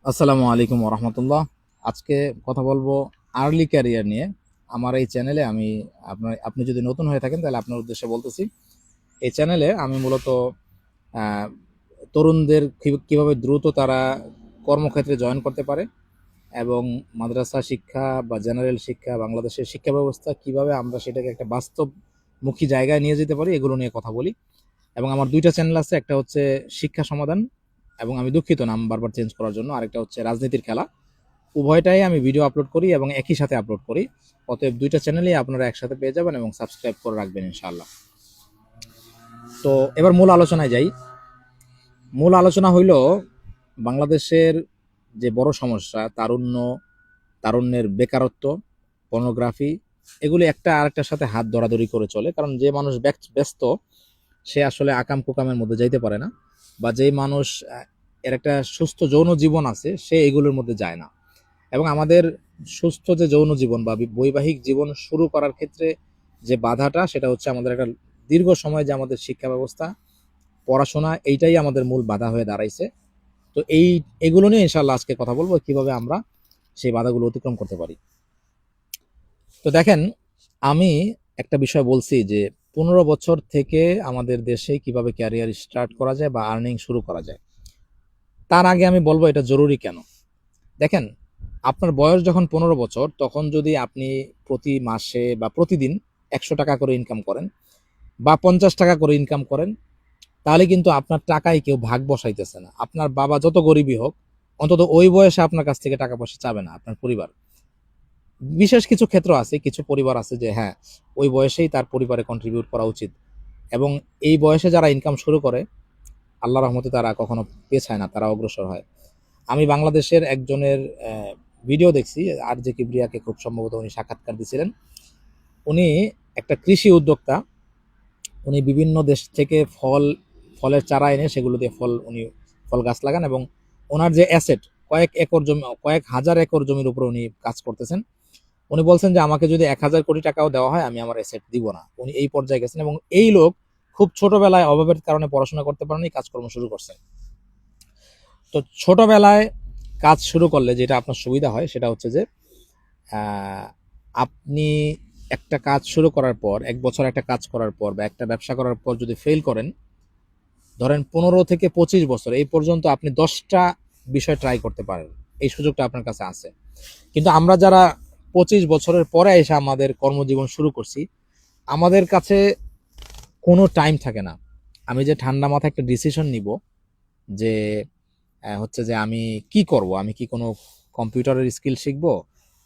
আসসালামু আলাইকুম রহমতুল্লাহ। আজকে কথা বলবো আর্লি ক্যারিয়ার নিয়ে। আমার এই চ্যানেলে আপনি যদি নতুন হয়ে থাকেন তাহলে আপনার উদ্দেশ্যে বলতেছি, এই চ্যানেলে আমি মূলত আহ, তরুণদের কিভাবে দ্রুত তারা কর্মক্ষেত্রে জয়েন করতে পারে এবং মাদ্রাসা শিক্ষা বা জেনারেল শিক্ষা, বাংলাদেশের শিক্ষা ব্যবস্থা কিভাবে আমরা সেটাকে একটা বাস্তবমুখী জায়গায় নিয়ে যেতে পারি, এগুলো নিয়ে কথা বলি। এবং আমার দুইটা চ্যানেল আছে, একটা হচ্ছে শিক্ষা সমাধান, এবং আমি দুঃখিত নাম বারবার চেঞ্জ করার জন্য, আরেকটা হচ্ছে রাজনীতির খেলা। উভয়টাই আমি ভিডিও আপলোড করি এবং একই সাথে আপলোড করি। অতএব দুইটা চ্যানেলই আপনারা একসাথে পেয়ে যাবেন এবং সাবস্ক্রাইব করে রাখবেন ইনশাআল্লাহ। তো এবার মূল আলোচনায় যাই। মূল আলোচনা হইল বাংলাদেশের যে বড় সমস্যা, তারুণ্যের বেকারত্ব, পর্নোগ্রাফি, এগুলি একটা আরেকটার সাথে হাত ধরাধরি করে চলে। কারণ যে মানুষ ব্যস্ত, সে আসলে আকাম কুকামের মধ্যে যাইতে পারে না, বা যেই মানুষ এর একটা সুস্থ যৌন জীবন আছে সে এগুলোর মধ্যে যায় না। এবং আমাদের সুস্থ যে যৌন জীবন বা বৈবাহিক জীবন শুরু করার ক্ষেত্রে যে বাধাটা, সেটা হচ্ছে আমাদের একটা দীর্ঘ সময় যে আমাদের শিক্ষা ব্যবস্থা, পড়াশোনা, এইটাই আমাদের মূল বাধা হয়ে দাঁড়াইছে। তো এগুলো নিয়ে ইনশাল্লাহ আজকে কথা বলবো, কিভাবে আমরা সেই বাধাগুলো অতিক্রম করতে পারি। তো দেখেন, আমি একটা বিষয় বলছি যে 15 বছর থেকে আমাদের দেশে কিভাবে ক্যারিয়ার স্টার্ট করা যায় বা আর্নিং শুরু করা যায়। তার আগে আমি বলবো এটা জরুরি কেন। দেখেন, আপনার বয়স যখন 15 বছর, তখন যদি আপনি প্রতি মাসে বা প্রতিদিন 100 টাকা করে ইনকাম করেন বা 50 টাকা করে ইনকাম করেন, তাহলে কিন্তু আপনার টাকায় কেউ ভাগ বসাইতেছে না। আপনার বাবা যত গরিবই হোক, অন্তত ওই বয়সে আপনার কাছ থেকে টাকা পয়সা চাবে না আপনার পরিবার। বিশেষ কিছু ক্ষেত্র আছে, কিছু পরিবার আছে যে হ্যাঁ, ওই বয়সেই তার পরিবারে কন্ট্রিবিউট করা উচিত। এবং এই বয়সে যারা ইনকাম শুরু করে, আল্লাহ রহমতে তারা কখনো পেছায় না, তারা অগ্রসর হয়। আমি বাংলাদেশের একজনের ভিডিও দেখছি, আর জে কিবরিয়াকে খুব সম্ভবত উনি সাক্ষাৎকার দিয়েছিলেন। উনি একটা কৃষি উদ্যোক্তা। উনি বিভিন্ন দেশ থেকে ফলের চারা এনে সেগুলো দিয়ে উনি ফল গাছ লাগান, এবং ওনার যে অ্যাসেট, কয়েক একর জমি, কয়েক হাজার একর জমির উপর উনি কাজ করতেছেন। উনি বলছেন যে আমাকে যদি 1,000 কোটি টাকাও দেওয়া হয় আমি আমার অ্যাসেট দিব না। উনি এই পর্যায়ে গেছেন, এবং এই লোক খুব ছোটবেলায় অভাবের কারণে পড়াশোনা করতে পারেনি, কাজকর্ম শুরু করছেন। তো ছোটবেলায় কাজ শুরু করলে যেটা আপনার সুবিধা হয় সেটা হচ্ছে যে আপনি একটা কাজ শুরু করার পর, 1 বছর একটা কাজ করার পর বা একটা ব্যবসা করার পর যদি ফেল করেন, ধরেন 15 থেকে 25 বছর এই পর্যন্ত আপনি 10টা বিষয় ট্রাই করতে পারেন। এই সুযোগটা আপনার কাছে আছে। কিন্তু আমরা যারা 25 বছরের পরে এসে আমাদের কর্মজীবন শুরু করছি, আমাদের কাছে কোনো টাইম থাকে না। আমি যে ঠান্ডা মাথায় একটা ডিসিশন নিব যে হচ্ছে যে আমি কি করব, আমি কি কোনো কম্পিউটারের স্কিল শিখব,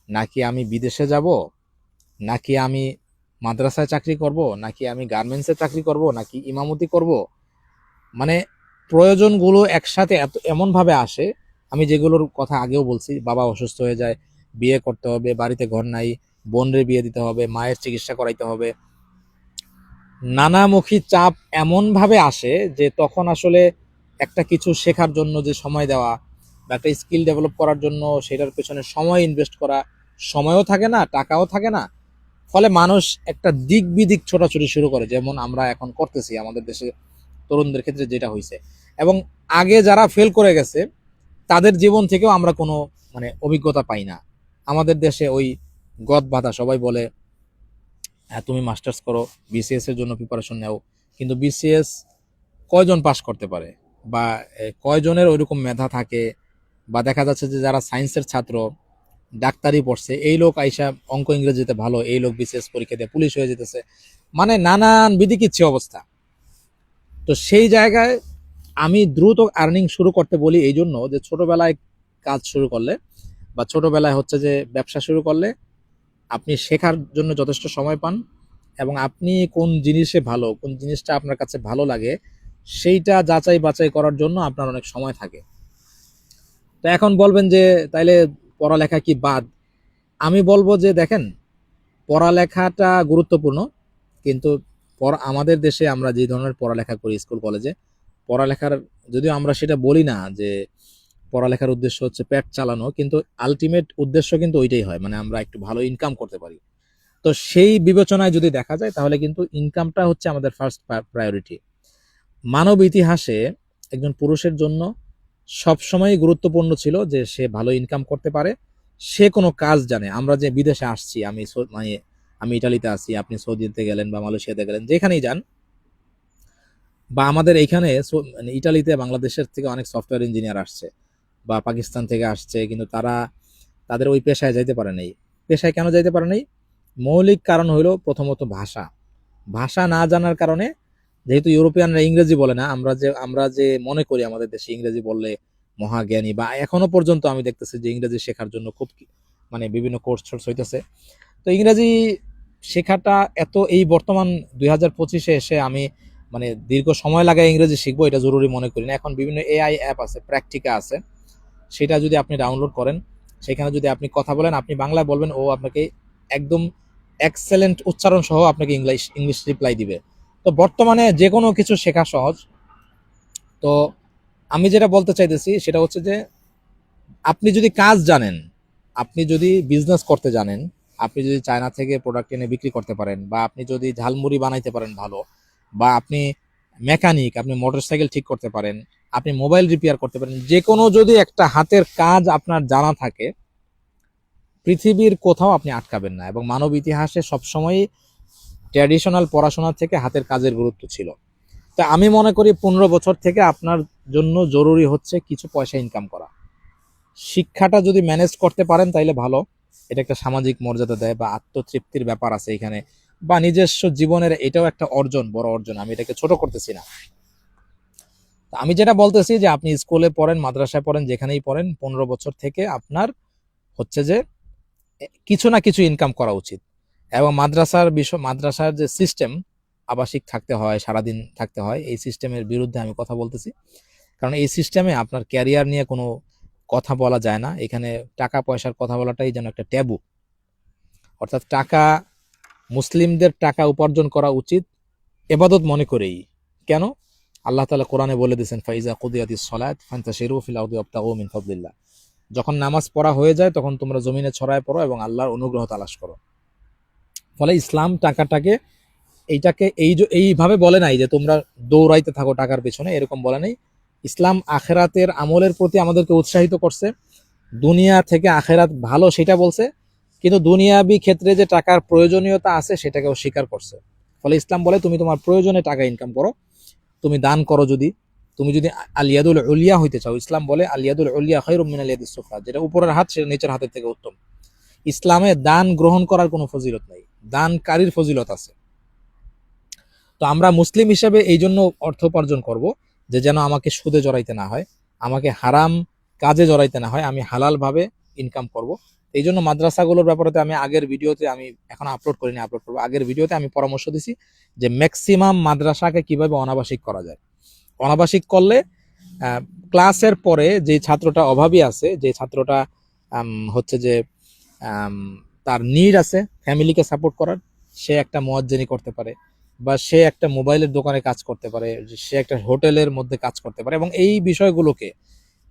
নাকি আমি বিদেশে যাব, নাকি আমি মাদ্রাসায় চাকরি করব, নাকি আমি গার্মেন্টসে চাকরি করব, নাকি ইমামতি করব, মানে প্রয়োজনগুলো একসাথে এমনভাবে আসে। আমি যেগুলোর কথা আগেও বলছি, বাবা অসুস্থ হয়ে যায়, বিয়ে করতে হবে, বাড়িতে ঘর নাই, বোনরে বিয়ে দিতে হবে, মায়ের চিকিৎসা করাইতে হবে, নানামুখী চাপ এমনভাবে আসে যে তখন আসলে একটা কিছু শেখার জন্য যে সময় দেওয়া বা একটা স্কিল ডেভেলপ করার জন্য সেটার পেছনে সময় ইনভেস্ট করা, সময়ও থাকে না, টাকাও থাকে না। ফলে মানুষ একটা দিক বিদিক ছোটাছুটি শুরু করে, যেমন আমরা এখন করতেছি আমাদের দেশে তরুণদের ক্ষেত্রে যেটা হয়েছে। এবং আগে যারা ফেল করে গেছে তাদের জীবন থেকেও আমরা কোনো অভিজ্ঞতা পাই না। আমাদের দেশে ওই গদ বাঁধা, সবাই বলে হ্যাঁ তুমি মাস্টার্স করো, বিসিএস এর জন্য প্রিপারেশন নাও, কিন্তু বিসিএস কয়জন পাশ করতে পারে, বা কয়জনের ওইরকম মেধা থাকে। বা দেখা যাচ্ছে যে যারা সায়েন্সের ছাত্র, ডাক্তারি পড়ছে, এই লোক আইসা অঙ্ক ইংরেজিতে ভালো, এই লোক বিসিএস পরীক্ষা দিয়ে পুলিশ হয়ে যেতেছে। মানে নানান বিধিকিচ্ছি অবস্থা। তো সেই জায়গায় আমি দ্রুত আর্নিং শুরু করতে বলি এই জন্য যে ছোটবেলায় কাজ শুরু করলে বা ছোটবেলায় হচ্ছে যে ব্যবসা শুরু করলে আপনি শেখার জন্য যথেষ্ট সময় পান, এবং আপনি কোন জিনিসে ভালো, কোন জিনিসটা আপনার কাছে ভালো লাগে, সেইটা যাচাই বাছাই করার জন্য আপনার অনেক সময় থাকে। তো এখন বলবেন যে তাইলে পড়ালেখা কি বাদ? আমি বলবো যে দেখেন, পড়ালেখাটা গুরুত্বপূর্ণ, কিন্তু আমাদের দেশে আমরা যে ধরনের পড়ালেখা করি স্কুল কলেজে, পড়ালেখার, যদিও আমরা সেটা বলি না যে পড়ালেখার উদ্দেশ্য হচ্ছে পেট চালানো, কিন্তু আলটিমেট উদ্দেশ্য কিন্তু ওইটাই হয়, মানে আমরা একটু ভালো ইনকাম করতে পারি। তো সেই বিবেচনায় যদি দেখা যায় তাহলে কিন্তু ইনকামটা হচ্ছে আমাদের ফার্স্ট প্রায়োরিটি। মানব ইতিহাসে একজন পুরুষের জন্য সবসময় গুরুত্বপূর্ণ ছিল যে সে ভালো ইনকাম করতে পারে, সে কোনো কাজ জানে। আমরা যে বিদেশে আসছি, মানে আমি ইটালিতে আছি, আপনি সৌদিতে গেলেন বা মালয়েশিয়াতে গেলেন, যেখানেই যান, বা আমাদের এইখানে মানে ইটালিতে বাংলাদেশের থেকে অনেক সফটওয়্যার ইঞ্জিনিয়ার আসছে বা পাকিস্তান থেকে আসছে, কিন্তু তারা তাদের ওই পেশায় যাইতে পারে নাই। পেশায় কেন যাইতে পারে নাই? মৌলিক কারণ হলো প্রথমত ভাষা। ভাষা না জানার কারণে, যেহেতু ইউরোপিয়ানরা ইংরেজি বলে না, আমরা যে মনে করি আমাদের দেশে ইংরেজি বললে মহাজ্ঞানী, বা এখনো পর্যন্ত আমি দেখতেছি যে ইংরেজি শেখার জন্য খুব মানে বিভিন্ন কোর্স টোর্স হইতেছে। তো ইংরেজি শেখাটা এত, এই বর্তমান 2025-এ এসে আমি মানে দীর্ঘ সময় লাগায় ইংরেজি শিখবো এটা জরুরি মনে করি না। এখন বিভিন্ন এআই অ্যাপ আছে, প্র্যাকটিকা আছে, সেটা যদি আপনি ডাউনলোড করেন, সেখানে যদি আপনি কথা বলেন, আপনি বাংলায় বলবেন, ও আপনাকে একদম এক্সেলেন্ট উচ্চারণ সহ আপনাকে ইংলিশ ইংলিশ রিপ্লাই দিবে। তো বর্তমানে যে কোনো কিছু শেখা সহজ। তো আমি যেটা বলতে চাইতেছি সেটা হচ্ছে যে আপনি যদি কাজ জানেন, আপনি যদি বিজনেস করতে জানেন, আপনি যদি চায়না থেকে প্রোডাক্ট এনে বিক্রি করতে পারেন, বা আপনি যদি ঝালমুড়ি বানাইতে পারেন ভালো, বা আপনি মেকানিক, আপনি মোটরসাইকেল ঠিক করতে পারেন, আপনি মোবাইল রিপেয়ার করতে পারেন, যে কোনো যদি একটা হাতের কাজ আপনার জানা থাকে, পৃথিবীর কোথাও আপনি আটকাবেন না। এবং মানব ইতিহাসে সবসময় ট্র্যাডিশনাল পড়াশোনা থেকে হাতের কাজের গুরুত্ব ছিল। তো আমি মনে করি 15 বছর থেকে আপনার জন্য জরুরি হচ্ছে কিছু পয়সা ইনকাম করা। শিক্ষাটা যদি ম্যানেজ করতে পারেন তাইলে ভালো, এটা একটা সামাজিক মর্যাদা দেয় বা আত্মতৃপ্তির ব্যাপার আছে এখানে, বা নিজস্ব জীবনের এটাও একটা অর্জন, বড় অর্জন, আমি এটাকে ছোট করতেছি না। আমি যেটা বলতেছি যে আপনি স্কুলে পড়েন, মাদ্রাসায় পড়েন, যেখানেই পড়েন, 15 বছর থেকে আপনার হচ্ছে যে কিছু না কিছু ইনকাম করা উচিত। এবং মাদ্রাসার যে সিস্টেম, আবাসিক থাকতে হয়, সারাদিন থাকতে হয়, এই সিস্টেমের বিরুদ্ধে আমি কথা বলতেছি। কারণ এই সিস্টেমে আপনার ক্যারিয়ার নিয়ে কোনো কথা বলা যায় না। এখানে টাকা পয়সার কথা বলাটাই যেন একটা ট্যাবু। অর্থাৎ টাকা, মুসলিমদের টাকা উপার্জন করা উচিত এবাদত মনে করেই। কেন? আল্লাহ তাআলা কোরআনে বলে দিয়েছেন, ফাইজা কুদিয়াতিস সালাত ফান্তাশিরু ফিল আরদি ওয়াবতাগু মিন ফাদলিল্লাহ। যখন নামাজ পড়া হয়ে যায় তখন তোমরা জমিনে ছড়ায় পড়ো এবং আল্লাহর অনুগ্রহ তালাশ করো। ফলে ইসলাম টাকাটাকে, এইভাবে বলে নাই যে তোমরা দৌড়াইতে থাকো টাকার পেছনে, এরকম বলে নাই। ইসলাম আখেরাতের আমলের প্রতি আমাদেরকে উৎসাহিত করছে, দুনিয়া থেকে আখেরাত ভালো সেটা বলছে, কিন্তু দুনিয়াবি ক্ষেত্রে যে টাকার প্রয়োজনীয়তা আছে সেটাকেও স্বীকার করছে। ফলে ইসলাম বলে তুমি তোমার প্রয়োজনে টাকা ইনকাম করো, তুমি দান করো। তুমি যদি আলিয়াদুল উলিয়া হইতে চাও, ইসলাম বলে আলিয়াদুল উলিয়া খায়রুম মিন আলিয়াদিস সুফলা, যেটা উপরের হাত সেটা নিচের হাতের থেকে উত্তম। ইসলামে দান গ্রহণ করার কোনো ফজিলত নাই, দানকারীর ফজিলত আছে। তো আমরা মুসলিম হিসেবে এই জন্য অর্থ উপার্জন করব যে যেন আমাকে সুদে জড়াইতে না হয়, আমাকে হারাম কাজে জড়াইতে না হয়, আমি হালাল ভাবে ইনকাম করব। এই জন্য মাদ্রাসাগুলোর ব্যাপারে আমি আগের ভিডিওতে, আমি এখন আপলোড করিনি, আপলোড করবো, আগের ভিডিওতে আমি পরামর্শ দিছি যে ম্যাক্সিমাম মাদ্রাসাকে কিভাবে অনাবাসিক করা যায়। অনাবাসিক করলে ক্লাসের পরে যে ছাত্রটা অভাবী আছে, যে ছাত্রটা হচ্ছে যে তার নিড আছে ফ্যামিলিকে সাপোর্ট করার, সে একটা মুয়াজ্জিনি করতে পারে, বা সে একটা মোবাইলের দোকানে কাজ করতে পারে, সে একটা হোটেলের মধ্যে কাজ করতে পারে। এবং এই বিষয়গুলোকে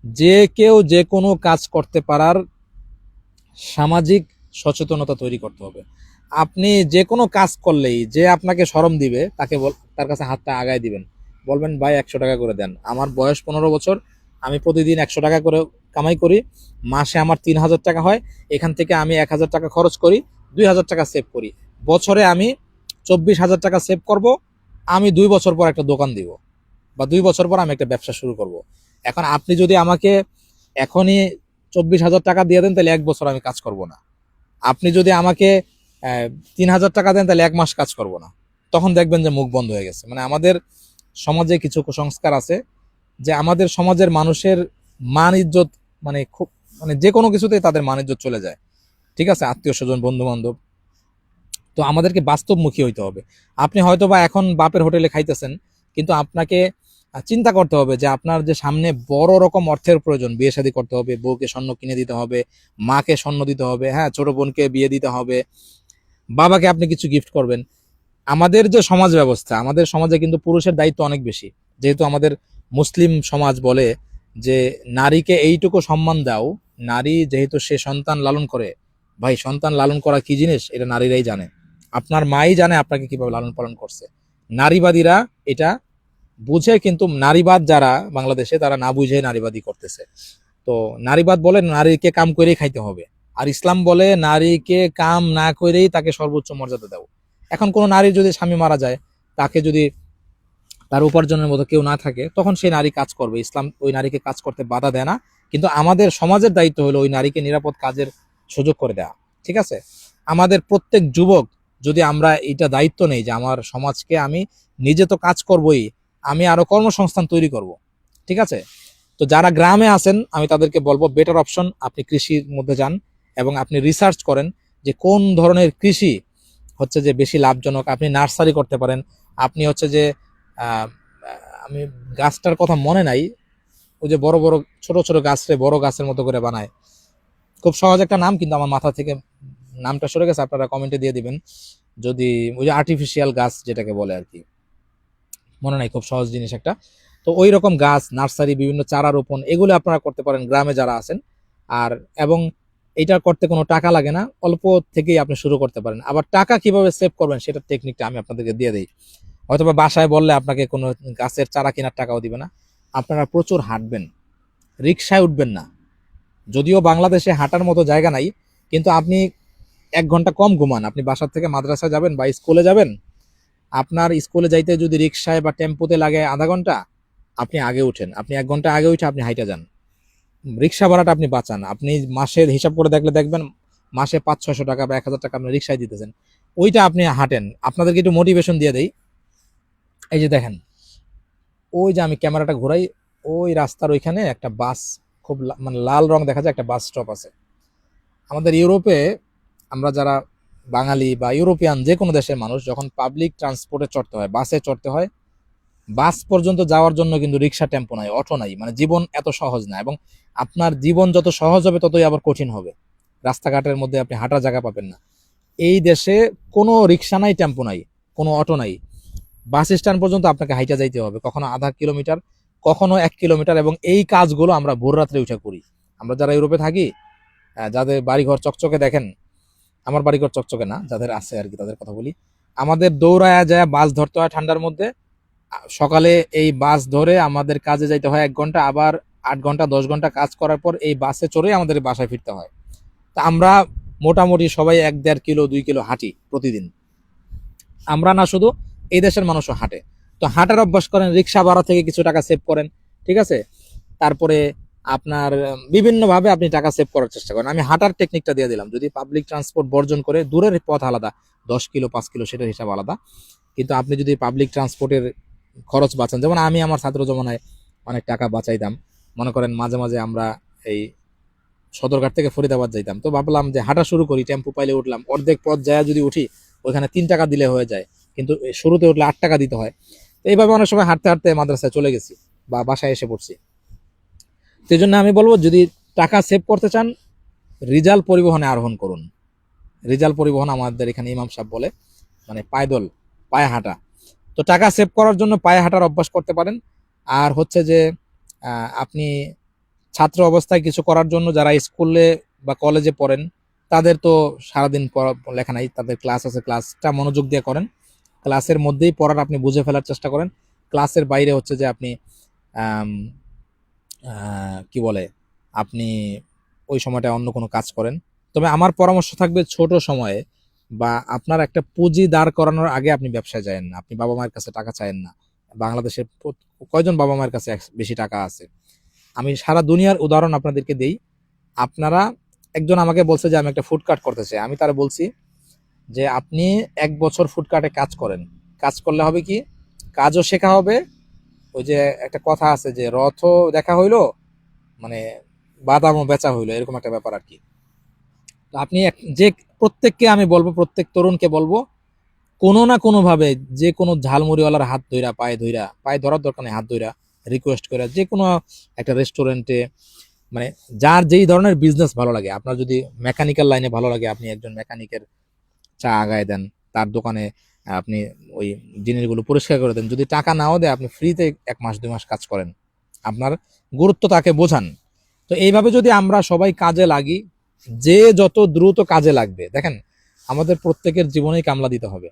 যে কেউ যে কোনো কাজ করতে পারার সামাজিক সচেতনতা তৈরি করতে হবে। আপনি যে কোনো কাজ করলেই যে আপনাকে শরম দিবে, তার কাছে হাতটা আগায় দিবেন, বলবেন ভাই 100 টাকা করে দেন। আমার বয়স 15 বছর, আমি প্রতিদিন 100 টাকা করে কামাই করি, মাসে আমার 3000 টাকা হয়, এখান থেকে আমি 1000 টাকা খরচ করি, 2000 টাকা সেভ করি, বছরে আমি 24,000 টাকা সেভ করব। আমি 2 বছর পর একটা দোকান দিব, বা 2 বছর পর আমি একটা ব্যবসা শুরু করব। এখন আপনি যদি আমাকে এখনই 24,000 টাকা দিয়ে দেন, তাহলে 1 বছর আমি কাজ করব না। আপনি যদি আমাকে 3,000 টাকা দেন, তাহলে 1 মাস কাজ করব না। তখন দেখবেন যে মুখ বন্ধ হয়ে গেছে। মানে আমাদের সমাজে কিছু কুসংস্কার আছে যে আমাদের সমাজের মানুষের মান ইজ্জত, মানে খুব, মানে যে কোনো কিছুতেই তাদের মান ইজ্জত চলে যায়। ঠিক আছে, আত্মীয় স্বজন, বন্ধু বান্ধব। তো আমাদেরকে বাস্তবমুখী হইতে হবে। আপনি হয়তো বা এখন বাপের হোটেলে খাইতেছেন, কিন্তু আপনাকে চিন্তা করতে হবে যে আপনার যে সামনে বড় রকম অর্থের প্রয়োজন, বিয়ে শাদী করতে হবে, বউকে স্বর্ণ কিনে দিতে হবে, মাকে স্বর্ণ দিতে হবে, হ্যাঁ, ছোট বোনকে বিয়ে দিতে হবে, বাবাকে আপনি কিছু গিফট করবেন। আমাদের যে সমাজ ব্যবস্থা, আমাদের সমাজে কিন্তু পুরুষের দায়িত্ব অনেক বেশি। যেহেতু আমাদের মুসলিম সমাজ বলে যে নারীকে এইটুকু সম্মান দাও, নারী যেহেতু সে সন্তান লালন করে, ভাই সন্তান লালন করা কি জিনিস এটা নারীরাই জানে। আপনার মাই জানে আপনাকে কিভাবে লালন পালন করছে। নারীবাদীরা এটা বুঝে কিন্তু নারীবাদ যারা বাংলাদেশে, তারা না বুঝে নারীবাদী করতেছে। তো নারীবাদ বলে নারীকে কাম করেই খাইতে হবে, আর ইসলাম বলে নারীকে কাম না করেই তাকে সর্বোচ্চ মর্যাদা দাও। এখন কোনো নারী যদি স্বামী মারা যায়, তাকে যদি তার উপার্জনের মতো কেউ না থাকে, তখন সেই নারী কাজ করবে, ইসলাম ওই নারীকে কাজ করতে বাধা দেয় না। কিন্তু আমাদের সমাজের দায়িত্ব হলো ওই নারীকে নিরাপদ কাজের সুযোগ করে দেওয়া। ঠিক আছে? আমাদের প্রত্যেক যুবক যদি আমরা এটা দায়িত্ব নেই যে আমার সমাজকে আমি নিজে তো কাজ করবই, আমি আরো কর্মসংস্থান তৈরি করব। ঠিক আছে? তো যারা গ্রামে আছেন আমি তাদেরকে বলবো বেটার অপশন আপনি কৃষির মধ্যে যান এবং আপনি রিসার্চ করেন যে কোন ধরনের কৃষি হচ্ছে যে বেশি লাভজনক। আপনি নার্সারি করতে পারেন। আপনি হচ্ছে যে আহ, আমি গাছটার কথা মনে নাই, ওই যে বড় বড় ছোট ছোট গাছরে বড় গাছের মতো করে বানায়, খুব সহজ একটা নাম, কিন্তু আমার মাথা থেকে নামটা সরে গেছে, আপনারা কমেন্টে দিয়ে দিবেন যদি। ওই যে আর্টিফিশিয়াল গাছ যেটাকে বলে আর কি, মনে নাই, খুব সহজ জিনিস একটা। তো ওই রকম গাছ নার্সারি, বিভিন্ন চারা রোপণ, এগুলো আপনারা করতে পারেন গ্রামে যারা আছেন। আর এবং এটা করতে কোনো টাকা লাগে না, অল্প থেকেই আপনি শুরু করতে পারেন। আবার টাকা কিভাবে সেভ করবেন সেটার টেকনিকটা আমি আপনাদেরকে দিয়ে দিই। হয়তোবা বাসায় বললে আপনাকে কোনো গাছের চারা কেনার টাকাও দিবে না। আপনারা প্রচুর হাঁটবেন, রিক্সায় উঠবেন না। যদিও বাংলাদেশে হাঁটার মতো জায়গা নাই, কিন্তু আপনি 1 ঘন্টা কম ঘুমান। আপনি বাসার থেকে মাদ্রাসা যাবেন বা স্কুলে যাবেন, আপনার স্কুলে যাইতে যদি রিক্সায় বা টেম্পোতে লাগে আধা ঘন্টা, আপনি আগে উঠেন, আপনি 1 ঘন্টা আগে উঠে আপনি হাইটা যান। রিক্সা ভাড়াটা আপনি বাঁচান। আপনি মাসের হিসাব করে দেখলে দেখবেন মাসে 500-600 টাকা বা 1000 টাকা আপনি রিক্সায় দিতেছেন, ওইটা আপনি হাঁটেন। আপনাদেরকে একটু মোটিভেশন দিয়ে দেই। এই যে দেখেন, ওই যে আমি ক্যামেরাটা ঘোরাই, ওই রাস্তার ওইখানে একটা বাস, খুব মানে লাল রং দেখা যায়, একটা বাস স্টপ আছে। আমাদের ইউরোপে আমরা যারা বাঙালি বা ইউরোপিয়ান যে কোনো দেশের মানুষ যখন পাবলিক ট্রান্সপোর্টে চড়তে হয়, বাসে চড়তে হয়, বাস পর্যন্ত যাওয়ার জন্য কিন্তু রিক্সা, টেম্পো নাই, অটো নাই। মানে জীবন এত সহজ না, এবং আপনার জীবন যত সহজ হবে ততই আবার কঠিন হবে। রাস্তাঘাটের মধ্যে আপনি হাঁটার জায়গা পাবেন না। এই দেশে কোনো রিক্সা নাই, টেম্পো নাই, কোনো অটো নাই। বাস স্ট্যান্ড পর্যন্ত আপনাকে হাইটা যাইতে হবে, কখনো আধা কিলোমিটার, কখনো 1 কিলোমিটার। এবং এই কাজগুলো আমরা ভোর রাত্রে উঠে করি। আমরা যারা ইউরোপে থাকি, যাদের বাড়িঘর চকচকে দেখেন, আমার বাড়িঘর চকচকে না, যাদের আছে আর কি তাদের কথা বলি, আমাদের দৌড়ায়া যায় বাস ধরতে হয় ঠান্ডার মধ্যে। সকালে এই বাস ধরে আমাদের কাজে যাইতে হয় 1 ঘন্টা, আবার 8 ঘন্টা 10 ঘন্টা কাজ করার পর এই বাসে চড়ে আমাদের বাসায় ফিরতে হয়। তা আমরা মোটামুটি সবাই 1-1.5 কিলো 2 কিলো হাঁটি প্রতিদিন। আমরা না, শুধু এই দেশের মানুষও হাঁটে। তো হাঁটার অভ্যাস করেন, রিক্সা ভাড়া থেকে কিছু টাকা সেভ করেন। ঠিক আছে? তারপরে আপনার বিভিন্নভাবে আপনি টাকা সেভ করার চেষ্টা করেন। আমি হাঁটার টেকনিকটা দিয়ে দিলাম। যদি পাবলিক ট্রান্সপোর্ট বর্জন করে, দূরের পথ আলাদা, 10 কিলো 5 কিলো সেটার হিসাব আলাদা, কিন্তু আপনি যদি পাবলিক ট্রান্সপোর্টের খরচ বাঁচান, যেমন আমি আমার ছাত্র জমানায় অনেক টাকা বাঁচাইতাম। মনে করেন মাঝে মাঝে আমরা এই সদরঘাট থেকে ফরিদাবাদ যাইতাম, তো ভাবলাম যে হাঁটা শুরু করি, টেম্পো পাইলে উঠলাম, অর্ধেক পথ যায় যদি উঠি, ওইখানে 3 টাকা দিলে হয়ে যায়, কিন্তু শুরুতে উঠলে 8 টাকা দিতে হয়। তো এইভাবে অনেক সময় হাঁটতে হাঁটতে মাদ্রাসায় চলে গেছি বা বাসায় এসে পড়ছি। তো এই জন্য আমি বলবো, যদি টাকা সেভ করতে চান, রিজাল পরিবহনে আরোহণ করুন। রিজাল পরিবহন আমাদের এখানে ইমাম সাহেব বলে, মানে পায়দল, পায়ে হাঁটা। তো টাকা সেভ করার জন্য পায়ে হাঁটার অভ্যাস করতে পারেন। আর হচ্ছে যে আপনি ছাত্র অবস্থায় কিছু করার জন্য, যারা স্কুলে বা কলেজে পড়েন, তাদের তো সারাদিন লেখা নাই, তাদের ক্লাস আছে, ক্লাসটা মনোযোগ দিয়ে করেন। ক্লাসের মধ্যেই পড়ার আপনি বুঝে ফেলার চেষ্টা করেন। ক্লাসের বাইরে হচ্ছে যে আপনি আম, কি বলে, আপনি ওই সময়টা অন্য কোনো কাজ করেন। তবে আমার পরামর্শ থাকবে, ছোট সময়ে বা আপনার একটা পুঁজি দাঁড় করানোর আগে আপনি ব্যবসায় যায়েন না, আপনি বাবা মায়ের কাছে টাকা চায়েন না। বাংলাদেশের কয়জন বাবা মায়ের কাছে বেশি টাকা আছে? আমি সারা দুনিয়ার উদাহরণ আপনাদেরকে দেই। আপনারা, একজন আমাকে বলছে যে আমি একটা ফুডকার্ট করতে চাই, আমি তারা বলছি যে আপনি 1 বছর ফুডকার্টে কাজ করেন। কাজ করলে হবে কি, কাজও শেখা হবে। ওই যে একটা কথা আছে যে রথও দেখা হইলো, মানে বাদামও বেচা হইলো, এরকম একটা ব্যাপার আর কি। তো আপনি যে প্রত্যেককে আমি বলবো, প্রত্যেক তরুণকে বলবো, কোনো না কোনো ভাবে, যে কোনো ঝালমুড়িওয়ালার হাত ধইরা, পায়ে ধইরা, পায়ে ধরার দরকার নেই, হাত ধইরা রিকোয়েস্ট করে, যে কোনো একটা রেস্টুরেন্টে, মানে যার যেই ধরনের বিজনেস ভালো লাগে, আপনার যদি মেকানিক্যাল লাইনে ভালো লাগে, আপনি একজন মেকানিকের চা আগায় দেন, তার দোকানে আপনি ওই জিনিসগুলো পরিষ্কার করে দেন। যদি টাকা নাও দেয়, আপনি ফ্রিতে 1 মাস 2 মাস কাজ করেন, আপনার গুরুত্ব তাকে বোঝান। তো এইভাবে যদি আমরা সবাই কাজে লাগি, যে যত দ্রুত কাজে লাগবে, দেখেন আমাদের প্রত্যেকের জীবনেই কামলা দিতে হবে।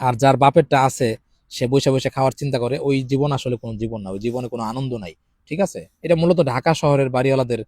আর যার বাপেরটা আছে, সে বসে বসে খাওয়ার চিন্তা করে, ওই জীবন আসলে কোনো জীবন না, ওই জীবনে কোনো আনন্দ নাই। ঠিক আছে, এটা মূলত ঢাকা শহরের বাড়িওয়ালাদের